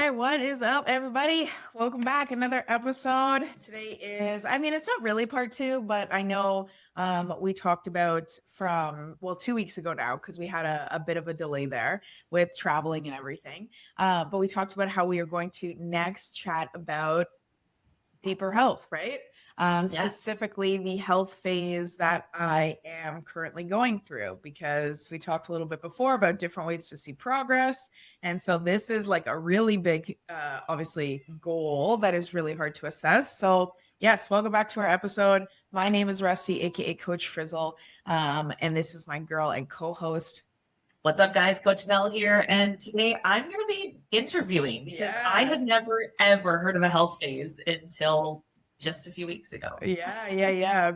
right, what is up, everybody? Welcome back. Another episode. Today is, it's not really part two, but I know we talked about from, 2 weeks ago now, because we had a bit of a delay there with traveling and everything. But we talked about how we are going to next chat about deeper health, right? Yeah. Specifically the health phase that I am currently going through, because we talked a little bit before about different ways to see progress. And so this is like a really big, obviously, goal that is really hard to assess. So yes, welcome back to our episode. My name is Rusty, aka Coach Frizzle. And this is my girl and co-host. What's up, guys? Coach Nel here. And today I'm going to be interviewing because I had never, ever heard of a health phase until just a few weeks ago. Yeah. I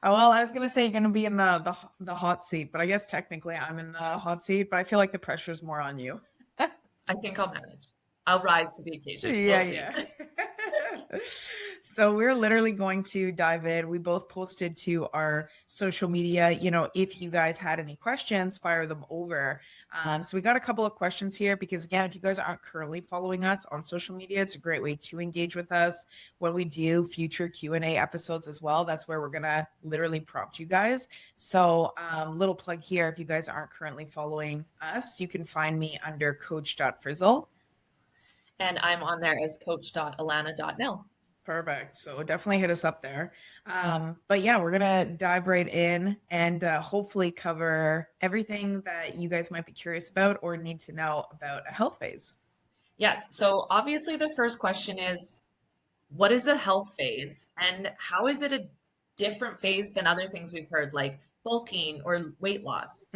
was gonna say you're gonna be in the hot seat, but I guess technically I'm in the hot seat, but I feel like the pressure's more on you. I think I'll manage. I'll rise to the occasion. Yeah. So we're literally going to dive in. We both posted to our social media, if you guys had any questions, fire them over. So we got a couple of questions here because, again, if you guys aren't currently following us on social media, it's a great way to engage with us when we do future Q&A episodes as well. That's where we're going to literally prompt you guys. So little plug here. If you guys aren't currently following us, you can find me under coach.frizzle. And I'm on there as coach.alana.nel. Perfect. So definitely hit us up there. But yeah, we're going to dive right in and hopefully cover everything that you guys might be curious about or need to know about a health phase. Yes. So obviously the first question is, what is a health phase and how is it a different phase than other things we've heard, like bulking or weight loss?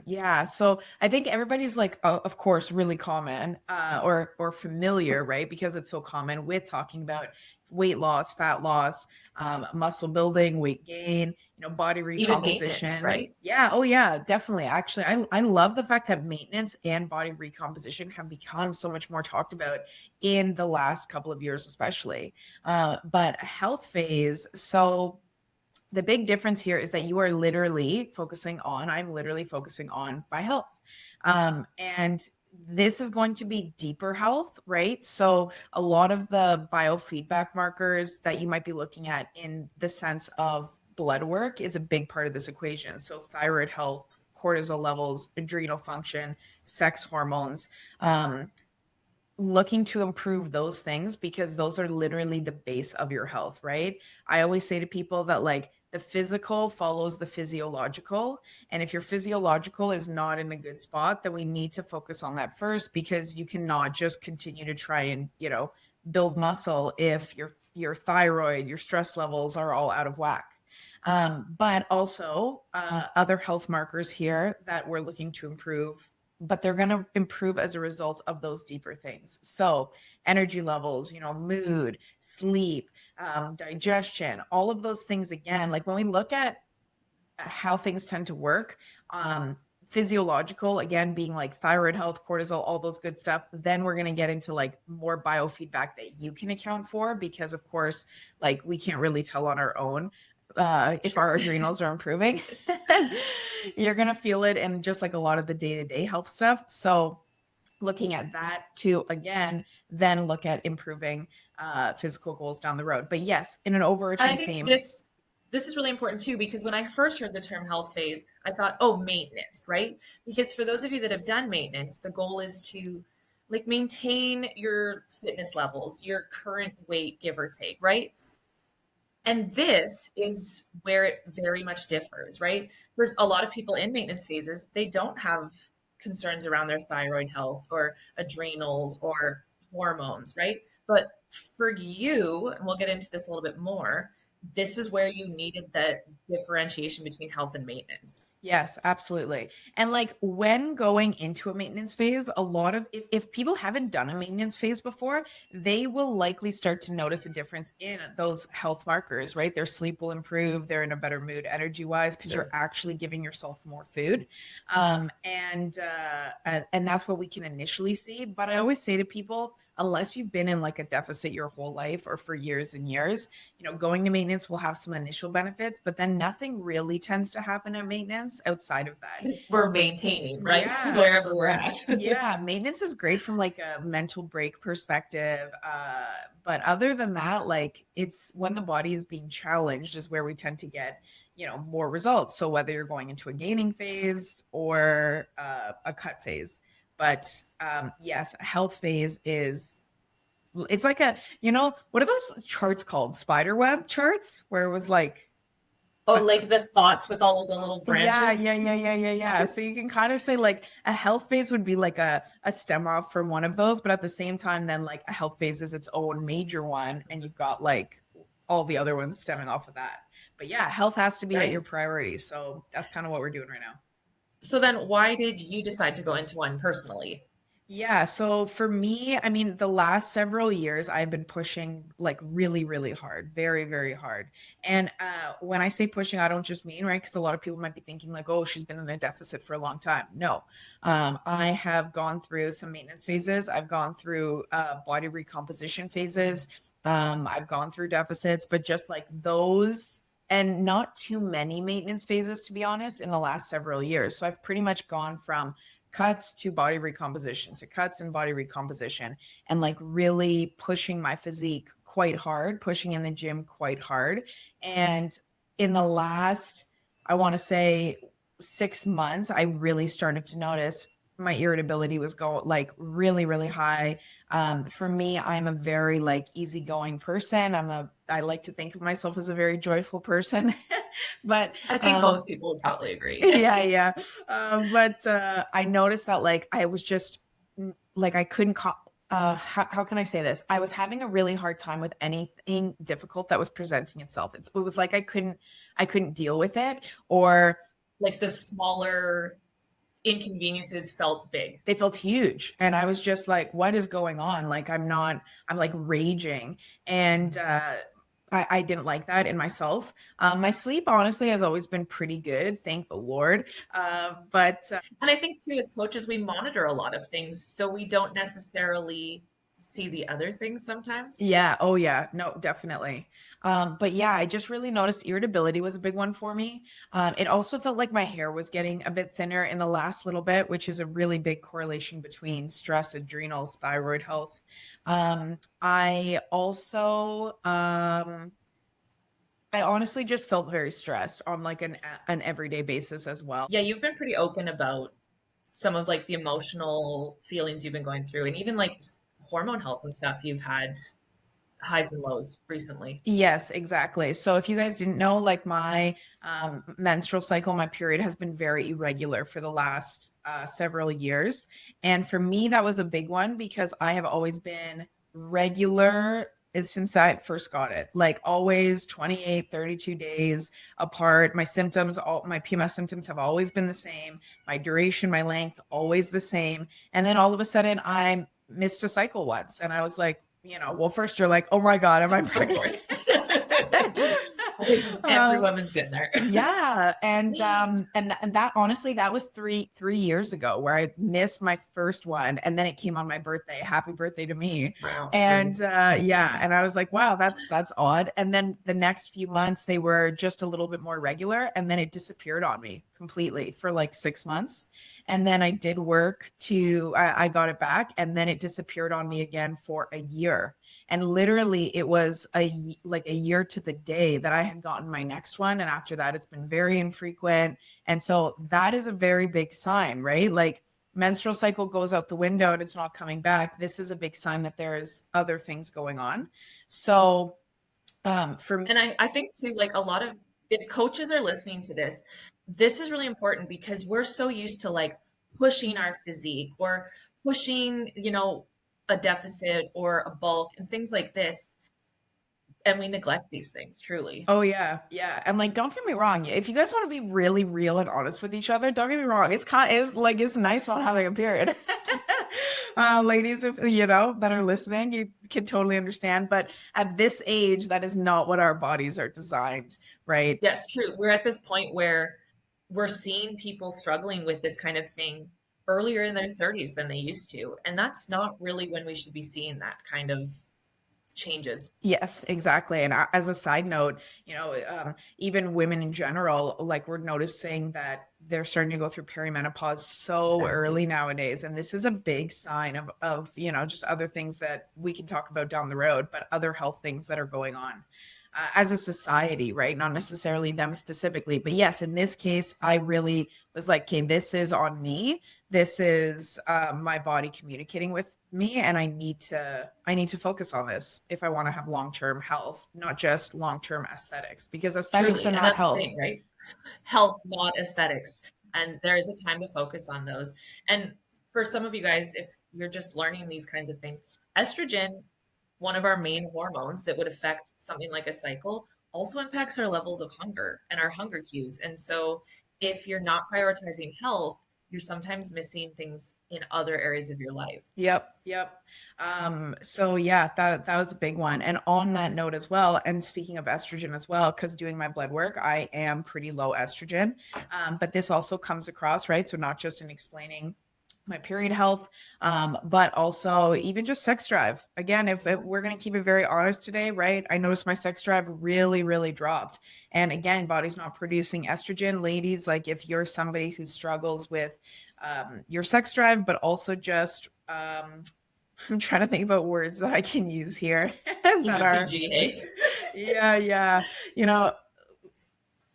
Yeah. So I think everybody's like, of course, really common or familiar, right? Because it's so common with talking about weight loss, fat loss, muscle building, weight gain, body recomposition. Right? Yeah. Oh, yeah, definitely. Actually, I love the fact that maintenance and body recomposition have become so much more talked about in the last couple of years, especially. But a health phase. So the big difference here is that I'm literally focusing on my health. And this is going to be deeper health, right? So a lot of the biofeedback markers that you might be looking at in the sense of blood work is a big part of this equation. So thyroid health, cortisol levels, adrenal function, sex hormones, looking to improve those things because those are literally the base of your health, right? I always say to people that like the physical follows the physiological. And if your physiological is not in a good spot, then we need to focus on that first, because you cannot just continue to try and, build muscle if your thyroid, your stress levels are all out of whack. But also other health markers here that we're looking to improve, but they're going to improve as a result of those deeper things. So energy levels, mood, sleep, digestion, all of those things. Again, like when we look at how things tend to work, physiological, again, being like thyroid health, cortisol, all those good stuff. Then we're going to get into like more biofeedback that you can account for, because of course, like we can't really tell on our own if our adrenals are improving. You're going to feel it in just like a lot of the day-to-day health stuff. So looking at that to, again, then look at improving physical goals down the road. But yes, in an overarching theme. This is really important too, because when I first heard the term health phase, I thought, oh, maintenance, right? Because for those of you that have done maintenance, the goal is to like maintain your fitness levels, your current weight, give or take, right? And this is where it very much differs, right? There's a lot of people in maintenance phases, they don't have concerns around their thyroid health or adrenals or hormones, right? But for you, and we'll get into this a little bit more, this is where you needed that differentiation between health and maintenance. Yes, absolutely. And like when going into a maintenance phase, a lot of, if people haven't done a maintenance phase before, they will likely start to notice a difference in those health markers, right? Their sleep will improve. They're in a better mood energy wise, because you're actually giving yourself more food. And that's what we can initially see. But I always say to people, unless you've been in like a deficit your whole life or for years and years, going to maintenance will have some initial benefits, but then nothing really tends to happen at maintenance maintenance outside of that. Because we're maintaining, right? Yeah. Wherever we're at. Yeah, maintenance is great from like a mental break perspective. But other than that, like it's when the body is being challenged is where we tend to get, more results. So whether you're going into a gaining phase or a cut phase. But yes, a health phase is it's like what are those charts called? Spider web charts, where it was like Oh, like the thoughts with all of the little yeah, branches. yeah, yeah, yeah, yeah, yeah. So you can kind of say like a health phase would be like a stem off from one of those, but at the same time, then like a health phase is its own major one, and you've got like all the other ones stemming off of that. But yeah, health has to be at your Right. priority. So that's kind of what we're doing right now. So then why did you decide to go into one personally? Yeah, so for me, I mean, the last several years I've been pushing like really, really hard, very, very hard. And when I say pushing, I don't just mean, right? Because a lot of people might be thinking like, oh, she's been in a deficit for a long time. No, I have gone through some maintenance phases. I've gone through body recomposition phases. I've gone through deficits, but just like those and not too many maintenance phases, to be honest, in the last several years. So I've pretty much gone from cuts to body recomposition to cuts and body recomposition and like really pushing my physique quite hard, pushing in the gym quite hard. And in the last, I want to say 6 months, I really started to notice my irritability was going like really, really high. For me, I'm a very like easygoing person. I like to think of myself as a very joyful person, but I think most people would probably agree. yeah, yeah. But I noticed that like I was just like I couldn't how can I say this? I was having a really hard time with anything difficult that was presenting itself. It was like I couldn't deal with it, or Like the smaller inconveniences felt big. they felt huge. And I was just like, what is going on? Like I'm like raging. And I didn't like that in myself. My sleep, honestly, has always been pretty good. Thank the Lord. But And I think too, as coaches, we monitor a lot of things, so we don't necessarily see the other things sometimes. yeah, oh yeah, no, definitely. But yeah, I just really noticed irritability was a big one for me. It also felt like my hair was getting a bit thinner in the last little bit, which is a really big correlation between stress, adrenals, thyroid health. I honestly just felt very stressed on like an everyday basis as well. Yeah, you've been pretty open about some of like the emotional feelings you've been going through, and even like hormone health and stuff. You've had highs and lows recently. Yes, exactly. So if you guys didn't know, like my menstrual cycle, my period has been very irregular for the last several years. And for me, that was a big one because I have always been regular since I first got it, like always 28, 32 days apart. My PMS symptoms have always been the same. My duration, my length, always the same. And then all of a sudden I missed a cycle once and I was like, well, first you're like, oh my God, am I Of pregnant? course. I think every Um, woman's been there. yeah, and that honestly, that was three years ago where I missed my first one, and then it came on my birthday. Happy birthday to me! Wow. And yeah, and I was like, wow, that's odd. And then the next few months they were just a little bit more regular, and then it disappeared on me completely for like 6 months. And then I did work I got it back, and then it disappeared on me again for a year. And literally it was like a year to the day that I had gotten my next one. And after that, it's been very infrequent. And so that is a very big sign, right? Like menstrual cycle goes out the window and it's not coming back. This is a big sign that there's other things going on. So for me, And I think too, like a lot of, if coaches are listening to this, this is really important because we're so used to like pushing our physique or pushing, a deficit or a bulk and things like this. And we neglect these things truly. oh yeah, yeah. And like don't get me wrong, if you guys want to be really real and honest with each other, don't get me wrong. It's nice not having a period. Ladies, if that are listening, you can totally understand. But at this age, that is not what our bodies are designed, right? Yes, true. We're at this point where we're seeing people struggling with this kind of thing earlier in their 30s than they used to. And that's not really when we should be seeing that kind of changes. Yes, exactly. And as a side note, even women in general, like we're noticing that they're starting to go through perimenopause so Exactly. early nowadays. And this is a big sign of just other things that we can talk about down the road, but other health things that are going on. As a society, right? Not necessarily them specifically, but yes, in this case, I really was like, okay, this is on me. This is my body communicating with me, and I need to focus on this if I want to have long-term health, not just long-term aesthetics, because aesthetics Truly. are And not that's the health. thing, right? Health, not aesthetics. And there is a time to focus on those. And for some of you guys, if you're just learning these kinds of things, estrogen, one of our main hormones that would affect something like a cycle, also impacts our levels of hunger and our hunger cues. And so if you're not prioritizing health, you're sometimes missing things in other areas of your life. Yep. So yeah, that was a big one. And on that note as well, and speaking of estrogen as well, because doing my blood work, I am pretty low estrogen. But this also comes across, right? So not just in explaining my period health, but also even just sex drive. Again, if we're going to keep it very honest today, right? I noticed my sex drive really, really dropped. And again, body's not producing estrogen. Ladies, like if you're somebody who struggles with your sex drive, but also just I'm trying to think about words that I can use here that are PGA. yeah. You know,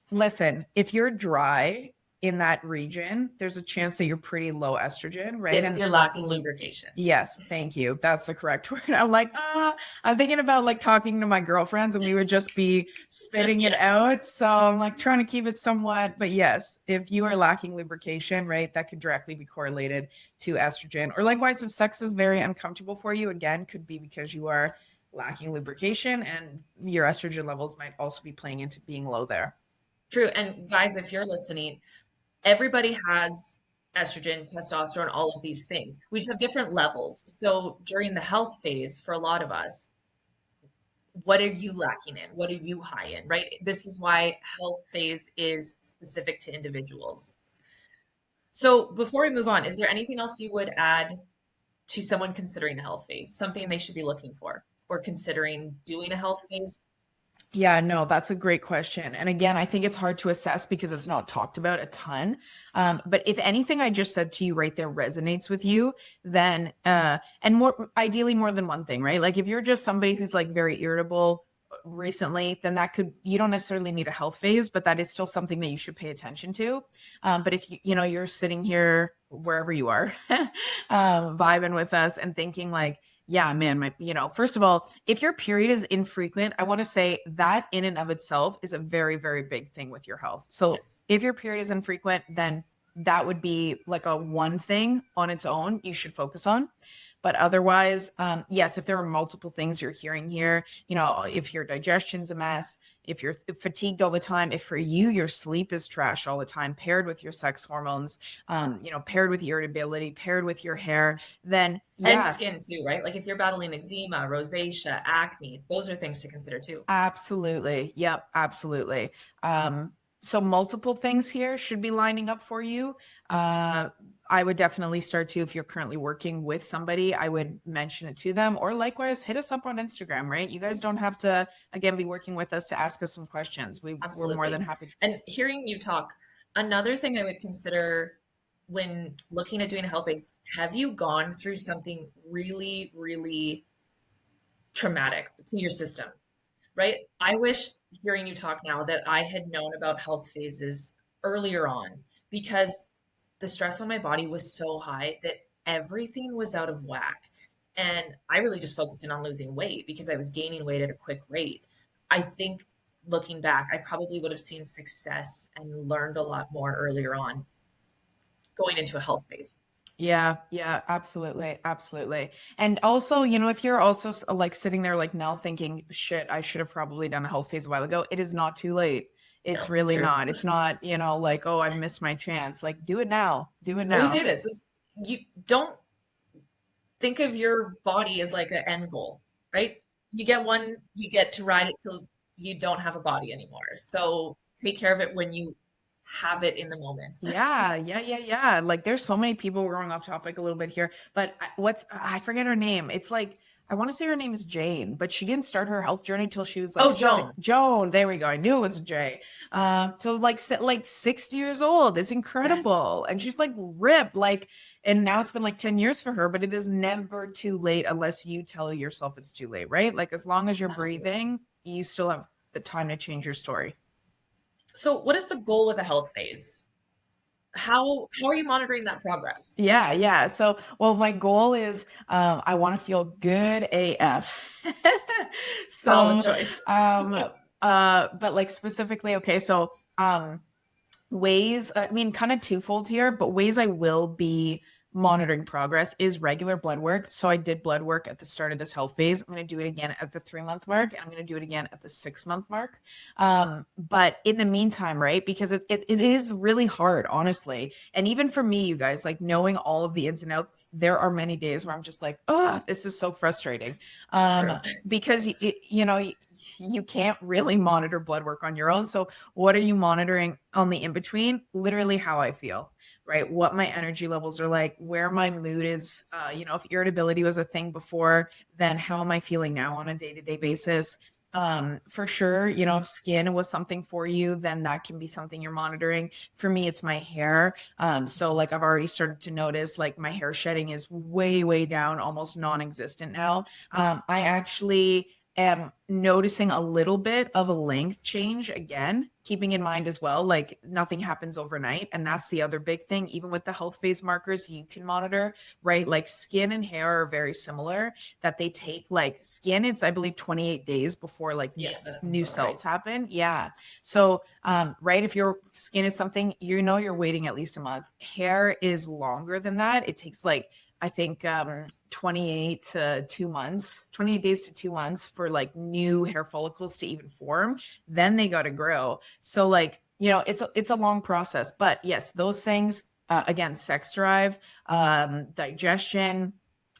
listen, if you're dry in that region, there's a chance that you're pretty low estrogen, right? Yes, And you're lacking lubrication. yes, thank you. That's the correct word. I'm like, I'm thinking about like talking to my girlfriends and we would just be spitting it Yes. out. So I'm like trying to keep it somewhat, but yes, if you are lacking lubrication, right, that could directly be correlated to estrogen. Or likewise, if sex is very uncomfortable for you, again, could be because you are lacking lubrication and your estrogen levels might also be playing into being low there. True. And guys, if you're listening, everybody has estrogen, testosterone, all of these things. We just have different levels. So during the health phase, for a lot of us, what are you lacking in? What are you high in, right? This is why health phase is specific to individuals. So before we move on, is there anything else you would add to someone considering a health phase? Something they should be looking for or considering doing a health phase? Yeah, no, that's a great question. And again, I think it's hard to assess because it's not talked about a ton. But if anything I just said to you right there resonates with you, then, and more ideally more than one thing, right? Like if you're just somebody who's like very irritable recently, then you don't necessarily need a health phase, but that is still something that you should pay attention to. But if you're sitting here wherever you are, vibing with us and thinking like, yeah, man, first of all, if your period is infrequent, I want to say that in and of itself is a very, very big thing with your health. So Yes. if your period is infrequent, then that would be like a one thing on its own you should focus on. But otherwise, yes, if there are multiple things you're hearing here, if your digestion's a mess, if you're fatigued all the time, if for you, your sleep is trash all the time, paired with your sex hormones, paired with irritability, paired with your hair, then And yeah, skin too, right? Like if you're battling eczema, rosacea, acne, those are things to consider too. absolutely. Yep, absolutely. So multiple things here should be lining up for you. I would definitely start to, if you're currently working with somebody, I would mention it to them, or likewise hit us up on Instagram, right? You guys don't have to, again, be working with us to ask us some questions. We're more than Absolutely. happy. And hearing you talk, another thing I would consider when looking at doing a health phase, have you gone through something really, really traumatic to your system, right? I wish hearing you talk now that I had known about health phases earlier on because the stress on my body was so high that everything was out of whack. And I really just focused in on losing weight because I was gaining weight at a quick rate. I think looking back, I probably would have seen success and learned a lot more earlier on going into a health phase. Yeah, absolutely, absolutely. And also, if you're also like sitting there like now thinking, shit, I should have probably done a health phase a while ago, it is not too late. It's No, really true. not. It's not, like, oh, I've missed my chance. Like, do it now. Do it I always now. say this, you don't think of your body as like an end goal, right? You get one, you get to ride it till you don't have a body anymore. So take care of it when you have it in the moment. Yeah. Like there's so many people, we're going off topic a little bit here, but I forget her name. It's like I want to say her name is Jane, but she didn't start her health journey till she was like Oh, Joan. Joan. There we go. I knew it was a J. So like 60 years old. It's Yes. incredible, and she's like ripped. Like, and now it's been like 10 years for her, but it is never too late unless you tell yourself it's too late, right? Like as long as you're Absolutely. breathing, you still have the time to change your story. So, what is the goal with a health phase? How are you monitoring that progress? Yeah, yeah. So, well, my goal is I want to feel good AF. Solid So, choice. um, but like specifically, okay, so ways, I mean, kind of twofold here, but ways I will be monitoring progress is regular blood work. So I did blood work at the start of this health phase. I'm going to do it again at the 3 month mark, and I'm going to do it again at the 6 month mark. But in the meantime, right, because it is really hard, honestly. And even for me, you guys, like knowing all of the ins and outs, there are many days where I'm just like, oh, this is so frustrating. True. Because, you can't really monitor blood work on your own. So what are you monitoring on the in between? Literally how I feel, right? What my energy levels are like, where my mood is. If irritability was a thing before, then how am I feeling now on a day to day basis? For sure, if skin was something for you, then that can be something you're monitoring. For me, it's my hair. So like I've already started to notice like my hair shedding is way, way down, almost non-existent now. I actually am noticing a little bit of a length change again, keeping in mind as well, like nothing happens overnight. And that's the other big thing. Even with the health phase markers you can monitor, right? Like skin and hair are very similar, that they take like skin, it's, I believe, 28 days before like Yeah, that sounds new about right. cells happen. Yeah. So, right. If your skin is something, you're waiting at least a month. Hair is longer than that. It takes like, I think 28 to 2 months, 28 days to 2 months for like new hair follicles to even form. Then they got to grow. So like, it's a long process. But yes, those things, again, sex drive, digestion,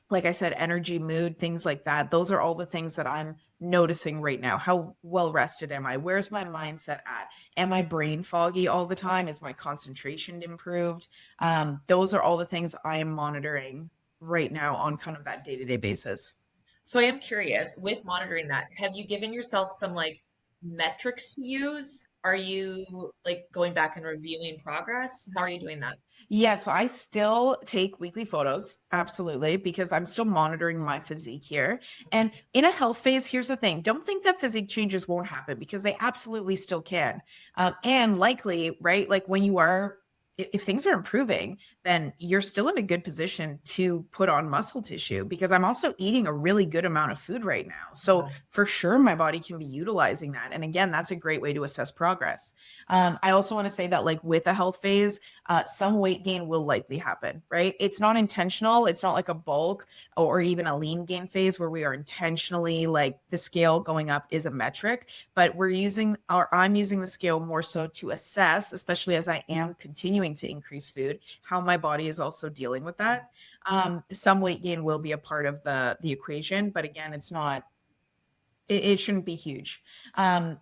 like I said, energy, mood, things like that. Those are all the things that I'm noticing right now. How well rested am I? Where's my mindset at? Am I brain foggy all the time? Is my concentration improved? Those are all the things I am monitoring right now on kind of that day-to-day basis. So I am curious, with monitoring that, have you given yourself some like metrics to use? Are you like going back and reviewing progress? How are you doing that? Yeah, so I still take weekly photos, absolutely, because I'm still monitoring my physique here. And in a health phase, here's the thing, don't think that physique changes won't happen, because they absolutely still can. And likely, right, like when you are, if things are improving, then you're still in a good position to put on muscle tissue, because I'm also eating a really good amount of food right now. So Wow. for sure, my body can be utilizing that. And again, that's a great way to assess progress. I also want to say that, like with a health phase, some weight gain will likely happen, right? It's not intentional. It's not like a bulk or even a lean gain phase where we are intentionally like the scale going up is a metric, but I'm using the scale more so to assess, especially as I am continuing to increase food, how my body is also dealing with that. Some weight gain will be a part of the equation, but again, it shouldn't be huge.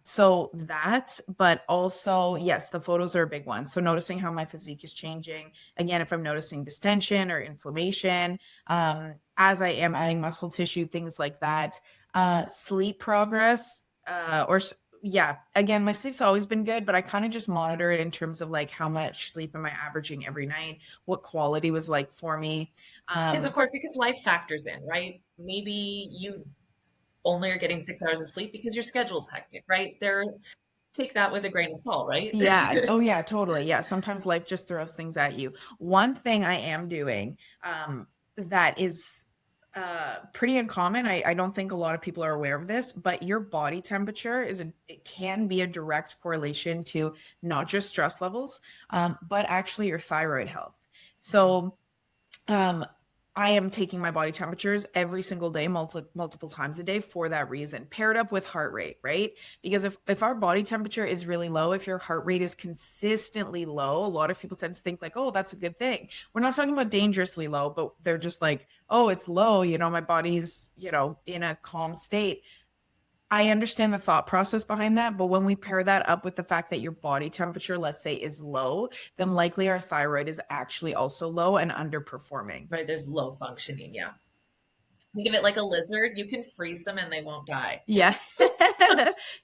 So that, but also, yes, the photos are a big one. So noticing how my physique is changing. Again, if I'm noticing distension or inflammation, as I am adding muscle tissue, things like that. Sleep progress, yeah, again, my sleep's always been good, but I kind of just monitor it in terms of like how much sleep am I averaging every night, what quality was like for me. Because Um, of course, because life factors in, right? Maybe you only are getting 6 hours of sleep because your schedule's hectic, right? Take that with a grain of salt, right? Yeah. Oh, yeah, totally. Yeah. Sometimes life just throws things at you. One thing I am doing that is pretty uncommon. I don't think a lot of people are aware of this, but your body temperature it can be a direct correlation to not just stress levels, but actually your thyroid health. So um, I am taking my body temperatures every single day, multiple times a day for that reason, paired up with heart rate, right? Because if our body temperature is really low, if your heart rate is consistently low, a lot of people tend to think like, oh, that's a good thing. We're not talking about dangerously low, but they're just like, oh, it's low, my body's, in a calm state. I understand the thought process behind that, but when we pair that up with the fact that your body temperature, let's say, is low, then likely our thyroid is actually also low and underperforming. Right, there's low functioning, yeah. Think of it like a lizard. You can freeze them and they won't die. Yeah.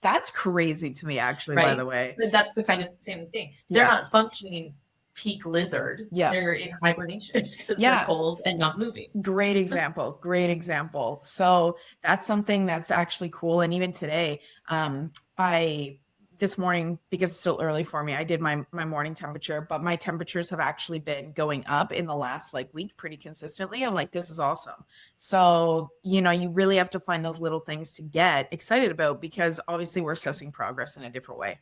That's crazy to me, actually, by the Right? way. But that's the kind of same thing. They're Yeah. not functioning peak lizard. Yeah. They're in hibernation because they're Yeah. cold and not moving. Great example. Great example. So that's something that's actually cool. And even today, I this morning, because it's still early for me, I did my morning temperature, but my temperatures have actually been going up in the last like week pretty consistently. I'm like, this is awesome. So, you really have to find those little things to get excited about, because obviously we're assessing progress in a different way.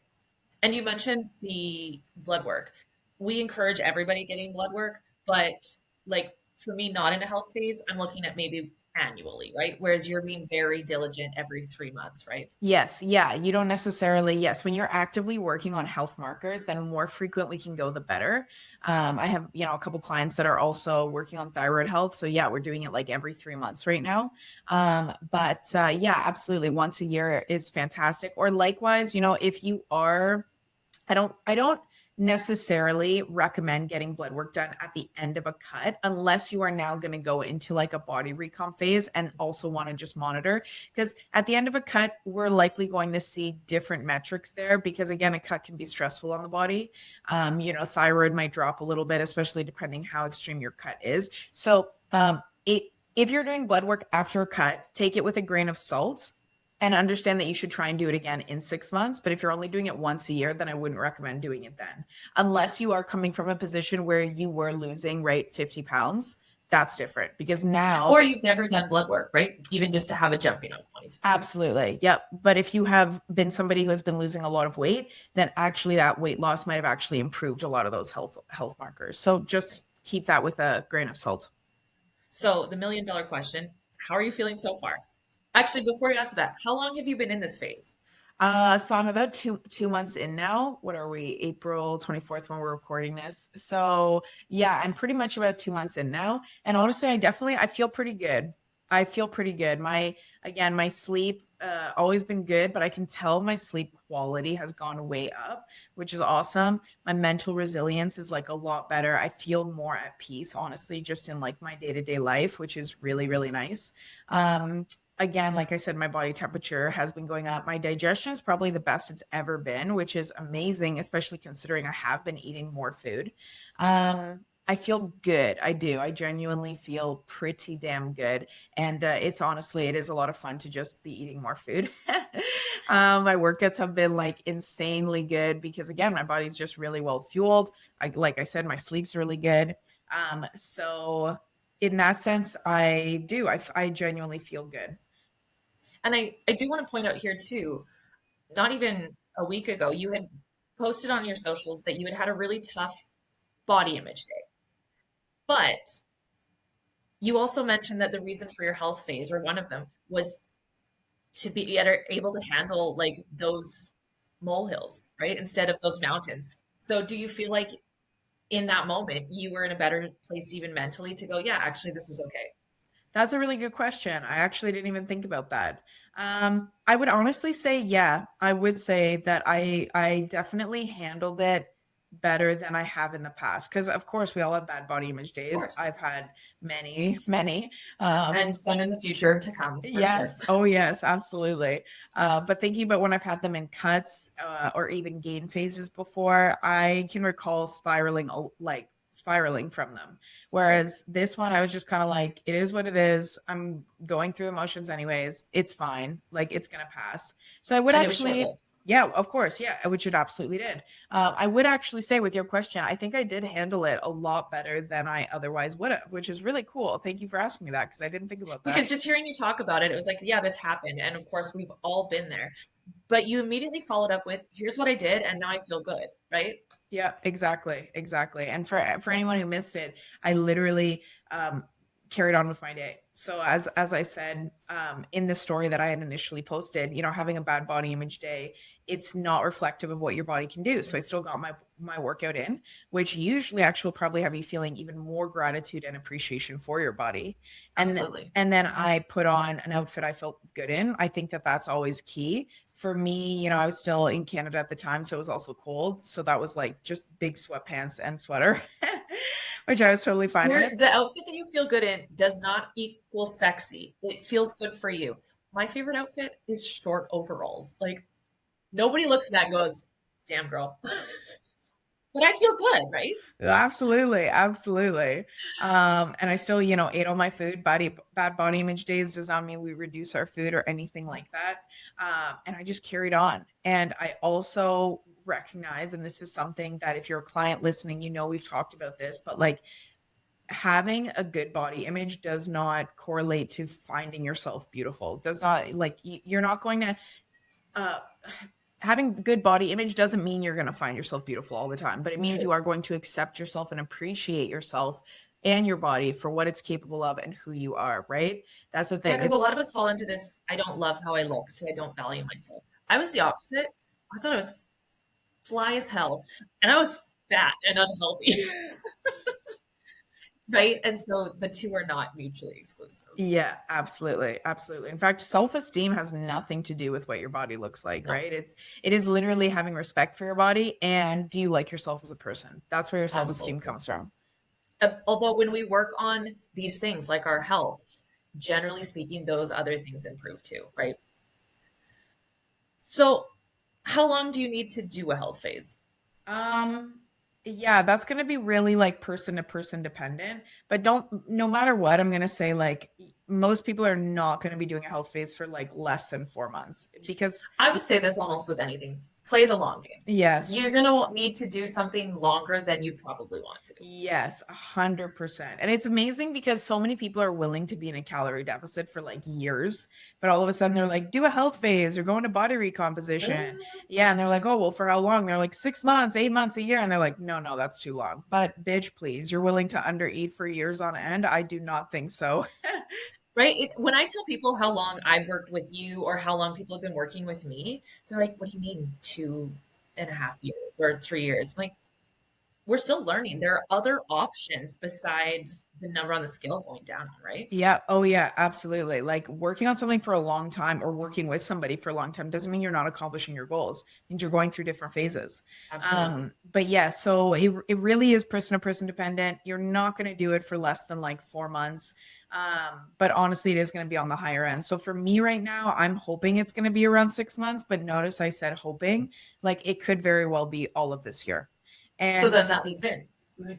And you mentioned the blood work. We encourage everybody getting blood work, but like for me, not in a health phase, I'm looking at maybe annually, right? Whereas you're being very diligent every 3 months, right? Yes. Yeah. You don't necessarily, yes, when you're actively working on health markers, then more frequent we can go, the better. I have, a couple clients that are also working on thyroid health. So yeah, we're doing it like every 3 months right now. But yeah, absolutely. Once a year is fantastic. Or likewise, if you are, I don't necessarily recommend getting blood work done at the end of a cut, unless you are now going to go into like a body recomp phase and also want to just monitor, because at the end of a cut, we're likely going to see different metrics there, because again, a cut can be stressful on the body. Thyroid might drop a little bit, especially depending how extreme your cut is. So if you're doing blood work after a cut, take it with a grain of salt and understand that you should try and do it again in 6 months. But if you're only doing it once a year, then I wouldn't recommend doing it then, unless you are coming from a position where you were losing, right, 50 pounds. That's different, because now, Or you've never done blood work, right? Even just to have a jumping off point. absolutely. Yep. But if you have been somebody who has been losing a lot of weight, then actually that weight loss might have actually improved a lot of those health markers. So just keep that with a grain of salt. So the $1 million question, how are you feeling so far? Actually, before you answer that, how long have you been in this phase? So I'm about two months in now. What are we? April 24th when we're recording this. So yeah, I'm pretty much about 2 months in now. And honestly, I feel pretty good. I feel pretty good. My sleep, always been good, but I can tell my sleep quality has gone way up, which is awesome. My mental resilience is like a lot better. I feel more at peace, honestly, just in like my day-to-day life, which is really, really nice. Again, like I said, my body temperature has been going up. My digestion is probably the best it's ever been, which is amazing, especially considering I have been eating more food. I feel good. I do. I genuinely feel pretty damn good. And it is a lot of fun to just be eating more food. My workouts have been like insanely good, because again, my body's just really well fueled. Like I said, my sleep's really good. So in that sense, I genuinely feel good. And I do want to point out here too, not even a week ago, you had posted on your socials that you had had a really tough body image day. But you also mentioned that the reason for your health phase, or one of them, was to be able to handle like those molehills, right? Instead of those mountains. So do you feel like in that moment you were in a better place even mentally to go, yeah, actually this is okay? That's a really good question. I actually didn't even think about that. I would honestly say, yeah, I would say that I definitely handled it better than I have in the past. Because of course we all have bad body image Of days. course. I've had many, many. And some in the future to come, for sure. Yes. Oh, yes, absolutely. But thinking about when I've had them in cuts, or even gain phases before, I can recall spiraling from them. Whereas this one, I was just kind of like, it is what it is. I'm going through emotions anyways. It's fine. Like, it's going to pass. So I would And it was short actually, lived. yeah, of course. Yeah, which it absolutely did. I would actually say, with your question, I think I did handle it a lot better than I otherwise would have, which is really cool. Thank you for asking me that, because I didn't think about that. Because just hearing you talk about it, it was like, yeah, this happened. And of course, we've all been there. But you immediately followed up with, here's what I did, and now I feel good, right? Yeah, exactly, exactly. And for anyone who missed it, I literally carried on with my day. So as I said, in the story that I had initially posted, having a bad body image day, it's not reflective of what your body can do. So I still got my workout in, which usually actually will probably have you feeling even more gratitude and appreciation for your body. Absolutely. And then I put on an outfit I felt good in. I think that that's always key. For me, I was still in Canada at the time, so it was also cold. So that was like just big sweatpants and sweater. which I was totally fine with. The outfit that you feel good in does not equal sexy. It feels good for you. My favorite outfit is short overalls. Like nobody looks at that and goes, damn girl. But I feel good, right? Absolutely, absolutely. And I still, ate all my food. Bad body image days does not mean we reduce our food or anything like that. And I just carried on. And I also recognize, and this is something that if you're a client listening, we've talked about this, but like having a good body image does not correlate to finding yourself beautiful. Does not like you're not going to uh having good body image doesn't mean you're going to find yourself beautiful all the time, but it means you are going to accept yourself and appreciate yourself and your body for what it's capable of and who you are, right? That's the Yeah, thing. because a lot of us fall into this, I don't love how I look, so I don't value myself. I was the opposite. I thought I was fly as hell, and I was fat and unhealthy. Right? And so the two are not mutually exclusive. Yeah, absolutely. Absolutely. In fact, self-esteem has nothing to do with what your body looks like, No, right? It is literally having respect for your body and do you like yourself as a person? That's where your self-esteem absolutely. comes from. Although when we work on these things like our health, generally speaking, those other things improve too, right? So, how long do you need to do a health phase? Um, yeah, that's going to be really like person to person dependent, but no matter what, I'm going to say like most people are not going to be doing a health phase for like less than 4 months because I would say this almost with anything. Play the long game. yes, You're going to need to do something longer than you probably want to. yes, 100%. And it's amazing because so many people are willing to be in a calorie deficit for like years, but all of a sudden they're like, do a health phase or go into body recomposition. Yeah. And they're like, oh, well, for how long? They're like 6 months, 8 months, a year. And they're like, no, that's too long. But bitch, please, you're willing to undereat for years on end. I do not think so. Right? When I tell people how long I've worked with you or how long people have been working with me, they're like, what do you mean 2.5 years or 3 years? I'm like, we're still learning. There are other options besides the number on the scale going down, right? Yeah. Oh, yeah, absolutely. Like working on something for a long time or working with somebody for a long time doesn't mean you're not accomplishing your goals. It means you're going through different phases. Absolutely. But yeah, so it really is person to person dependent. You're not going to do it for less than like 4 months. But honestly, it is going to be on the higher end. So for me right now, I'm hoping it's going to be around 6 months, but notice I said hoping, like it could very well be all of this year. So And then that leads in.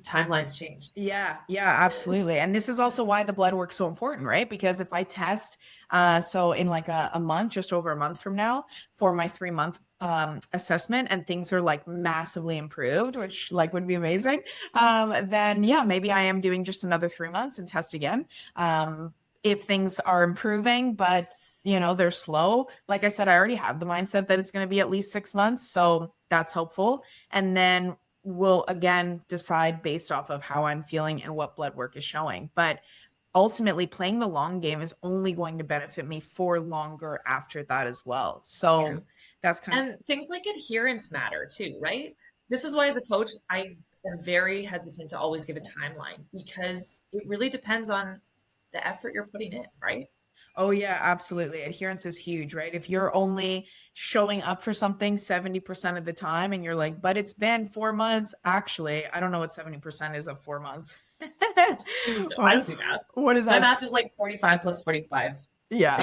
Timelines change. yeah, yeah, absolutely. And this is also why the blood work's so important, right? Because if I test, so in like a month, just over a month from now, for my 3 month assessment, and things are like massively improved, which like would be amazing, then yeah, maybe I am doing just another 3 months and test again. If things are improving, but they're slow, like I said, I already have the mindset that it's going to be at least 6 months, so that's helpful. And then will again decide based off of how I'm feeling and what blood work is showing. But ultimately, playing the long game is only going to benefit me for longer after that as well. So True. that's kind of, And things like adherence matter too, right? This is why, as a coach, I am very hesitant to always give a timeline because it really depends on the effort you're putting in, right? oh, yeah, absolutely. Adherence is huge, right? If you're only showing up for something 70% of the time and you're like, but it's been 4 months, actually, I don't know what 70% is of 4 months. I Well, don't do math. what is My that? math is like 45 plus 45. Yeah.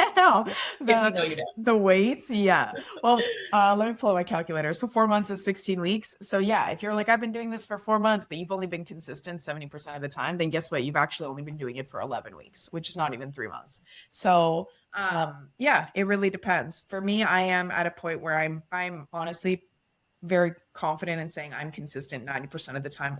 If you the know, you know. the weights, yeah. Well, let me pull out my calculator. So 4 months is 16 weeks. So yeah, if you're like, I've been doing this for 4 months, but you've only been consistent 70% of the time, then guess what? You've actually only been doing it for 11 weeks, which is not even 3 months. So yeah, it really depends. For me, I am at a point where I'm honestly very confident in saying I'm consistent 90% of the time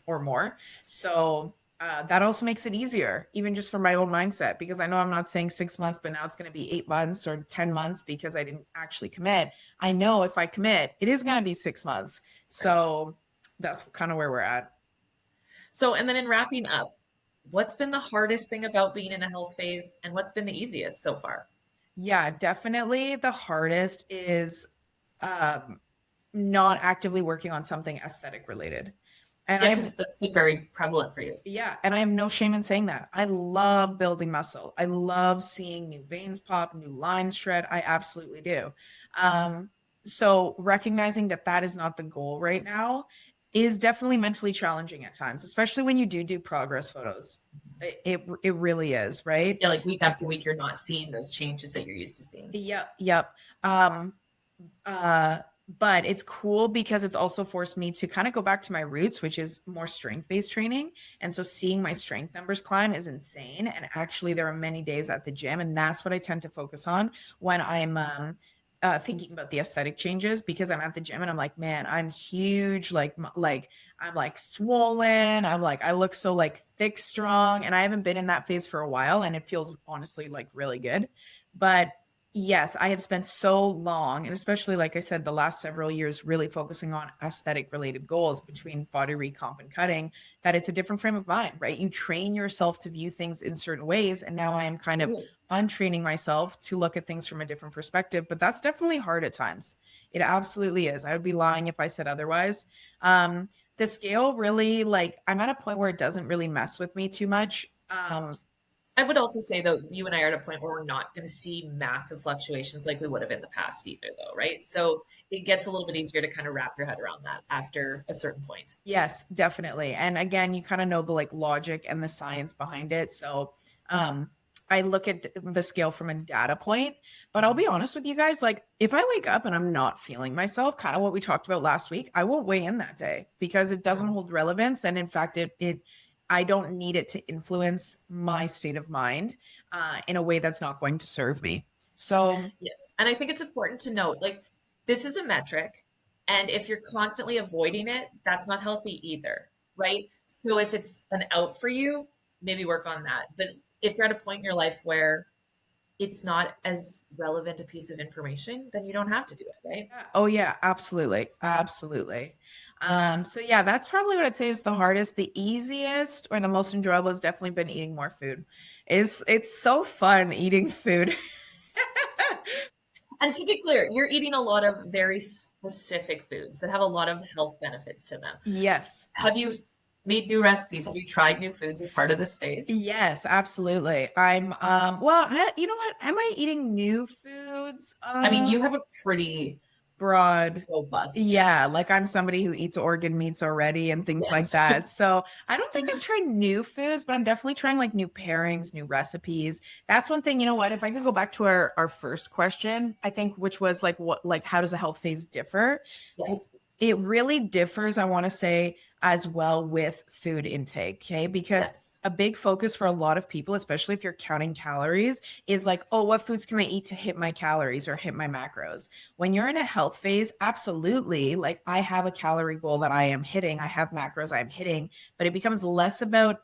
or more. So that also makes it easier, even just for my own mindset, because I know I'm not saying 6 months, but now it's going to be 8 months or 10 months because I didn't actually commit. I know if I commit, it is going to be 6 months. Right. So that's kind of where we're at. So, and then in wrapping up, what's been the hardest thing about being in a health phase and what's been the easiest so far? Yeah, definitely the hardest is um, not actively working on something aesthetic related. And Yeah, I have because that's been very prevalent for you. Yeah, and I have no shame in saying that. I love building muscle. I love seeing new veins pop, new lines shred. I absolutely do. So recognizing that that is not the goal right now, is definitely mentally challenging at times, especially when you do progress photos. It really is, right? Yeah, like week after week, you're not seeing those changes that you're used to seeing. Yep. Um, uh, but it's cool because it's also forced me to kind of go back to my roots, which is more strength-based training. And so seeing my strength numbers climb is insane. And actually, there are many days at the gym, and that's what I tend to focus on when I'm thinking about the aesthetic changes, because I'm at the gym and I'm like, man, I'm huge. Like I'm like swollen. I'm like, I look so like thick, strong, and I haven't been in that phase for a while, and it feels honestly like really good. But yes, I have spent so long, and especially like I said, the last several years, really focusing on aesthetic related goals between body recomp and cutting, that it's a different frame of mind, right? You train yourself to view things in certain ways. And now I am kind of untraining myself to look at things from a different perspective. But that's definitely hard at times. It absolutely is. I would be lying if I said otherwise. The scale really, like, I'm at a point where it doesn't really mess with me too much. I would also say, though, you and I are at a point where we're not going to see massive fluctuations like we would have in the past either, though, right? So it gets a little bit easier to kind of wrap your head around that after a certain point. Yes, definitely. And again, you kind of know the like logic and the science behind it. So I look at the scale from a data point, but I'll be honest with you guys, like if I wake up and I'm not feeling myself, kind of what we talked about last week, I won't weigh in that day because it doesn't hold relevance. And in fact, I don't need it to influence my state of mind in a way that's not going to serve me. So Yes. And I think it's important to note, like, this is a metric. And if you're constantly avoiding it, that's not healthy either, right? So if it's an out for you, maybe work on that. But if you're at a point in your life where it's not as relevant a piece of information, then you don't have to do it, right? oh yeah, absolutely. Absolutely. So yeah, that's probably what I'd say is the hardest. The easiest or the most enjoyable has definitely been eating more food. It's so fun eating food. And to be clear, you're eating a lot of very specific foods that have a lot of health benefits to them. Yes. Have you made new recipes? Have you tried new foods as part of this phase? Yes, absolutely. I'm well, you know what? Am I eating new foods? I mean, you have a pretty Broad. robust. Yeah, like I'm somebody who eats organ meats already and things like Yes. that. So I don't think I've tried new foods, but I'm definitely trying like new pairings, new recipes. That's one thing, you know what? If I could go back to our first question, I think, which was like what, like how does a health phase differ? Yes. It really differs, I want to say, as well with food intake. Okay. Because Yes. a big focus for a lot of people, especially if you're counting calories, is like, oh, what foods can I eat to hit my calories or hit my macros? When you're in a health phase, absolutely. Like I have a calorie goal that I am hitting, I have macros I'm hitting, but it becomes less about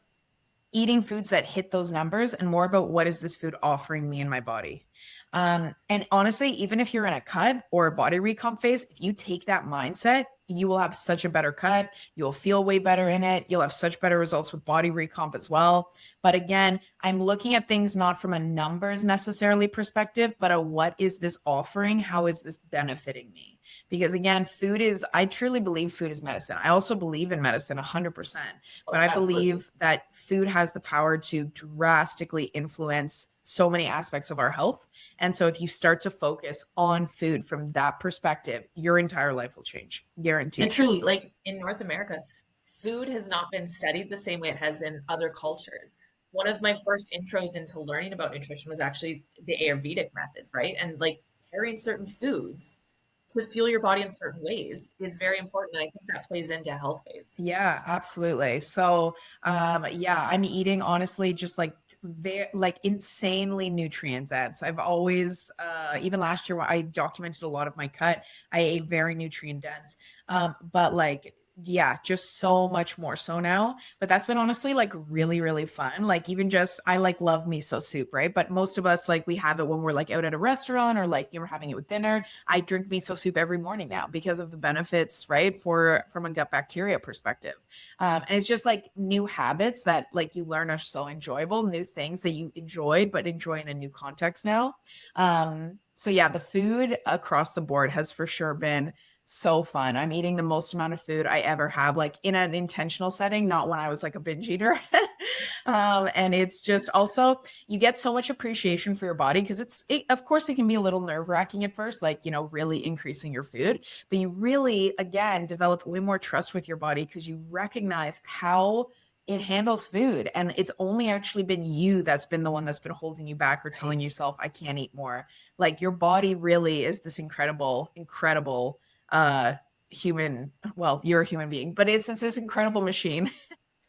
eating foods that hit those numbers and more about what is this food offering me in my body. And honestly, even if you're in a cut or a body recomp phase, if you take that mindset, you will have such a better cut. You'll feel way better in it. You'll have such better results with body recomp as well. But again, I'm looking at things not from a numbers necessarily perspective, but a what is this offering? How is this benefiting me? Because again, I truly believe food is medicine. I also believe in medicine 100%, but I believe that food has the power to drastically influence so many aspects of our health. And so if you start to focus on food from that perspective, your entire life will change, guaranteed. And truly, like in North America, food has not been studied the same way it has in other cultures. One of my first intros into learning about nutrition was actually the Ayurvedic methods, right? And like pairing certain foods to fuel your body in certain ways is very important. And I think that plays into health phase. Yeah, absolutely. So, yeah, I'm eating honestly just like like insanely nutrient dense. I've always, even last year when I documented a lot of my cut, I ate very nutrient dense. But like, yeah, just so much more so now. But that's been honestly like really, really fun. Like even just I like love miso soup, right? But most of us like we have it when we're like out at a restaurant or like you're having it with dinner. I drink miso soup every morning now because of the benefits, right? From a gut bacteria perspective. And it's just like new habits that like you learn are so enjoyable, new things that you enjoyed, but enjoy in a new context now. So yeah, the food across the board has for sure been so fun. I'm eating the most amount of food I ever have, like in an intentional setting, not when I was like a binge eater. And it's just also, you get so much appreciation for your body because of course, it can be a little nerve wracking at first, like, really increasing your food, but you really, again, develop way more trust with your body because you recognize how it handles food. And it's only actually been you that's been the one that's been holding you back or telling yourself, I can't eat more. Like your body really is this incredible, incredible human. Well, you're a human being, but it's this incredible machine.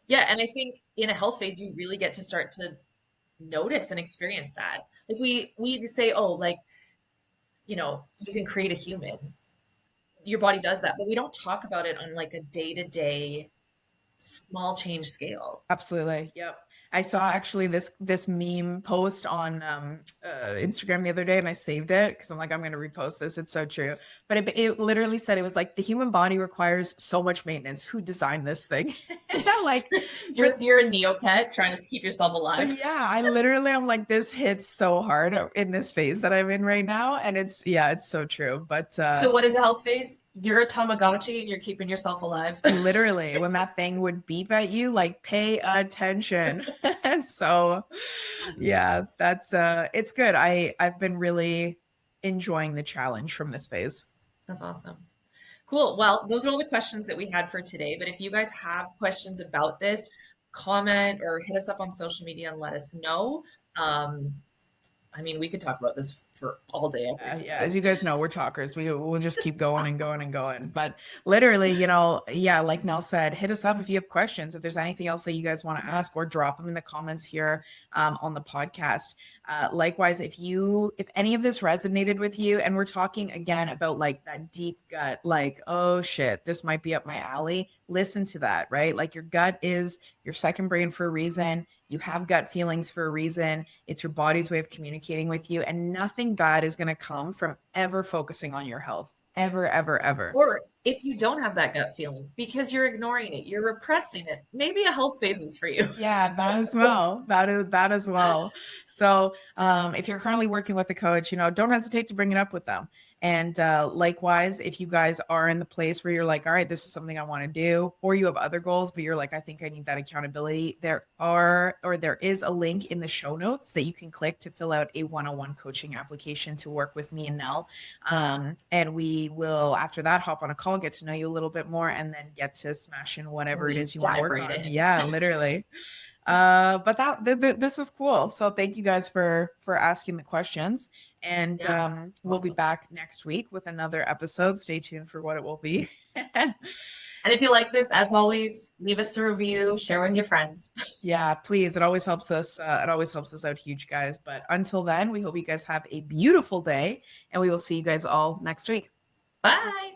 Yeah, and I think in a health phase, you really get to start to notice and experience that. Like we just say, oh, like, you can create a human. Your body does that, but we don't talk about it on like a day-to-day small change scale. Absolutely. Yep. I saw actually this meme post on Instagram the other day, and I saved it because I'm like, I'm going to repost this. It's so true. But it literally said, it was like, the human body requires so much maintenance. Who designed this thing? And I'm like, you're a Neopet trying to keep yourself alive. Yeah, I'm like, this hits so hard in this phase that I'm in right now, and it's so true. But so what is a health phase? You're a Tamagotchi and you're keeping yourself alive. Literally, when that thing would beep at you, like, pay attention. So yeah, that's it's good. I've been really enjoying the challenge from this phase. That's awesome. Cool. Well, those are all the questions that we had for today. But if you guys have questions about this, comment or hit us up on social media and let us know. We could talk about this for all day. Yeah, as you guys know, we're talkers. We'll just keep going and going and going. But literally, like Nel said, hit us up if you have questions. If there's anything else that you guys want to ask, or drop them in the comments here on the podcast. Likewise, if any of this resonated with you, and we're talking again about like that deep gut, like, oh shit, this might be up my alley. Listen to that, right? Like, your gut is your second brain for a reason. You have gut feelings for a reason. It's your body's way of communicating with you, and nothing bad is going to come from ever focusing on your health. Ever, ever, ever. Or if you don't have that gut feeling because you're ignoring it, you're repressing it, maybe a health phase is for you. Yeah, that as well. That as well. So if you're currently working with a coach, don't hesitate to bring it up with them. And likewise, if you guys are in the place where you're like, all right, this is something I want to do, or you have other goals, but you're like, I think I need that accountability, there is a link in the show notes that you can click to fill out a one-on-one coaching application to work with me and Nel. And we will, after that, hop on a call, get to know you a little bit more, and then get to smash in whatever it is you want to work on. Yeah, literally. But this was cool. So thank you guys for asking the questions, and we'll be back next week with another episode. Stay tuned for what it will be. And if you like this, as always, leave us a review, share with your friends. Yeah, please. It always helps us. It always helps us out huge, guys. But until then, we hope you guys have a beautiful day, and we will see you guys all next week. Bye.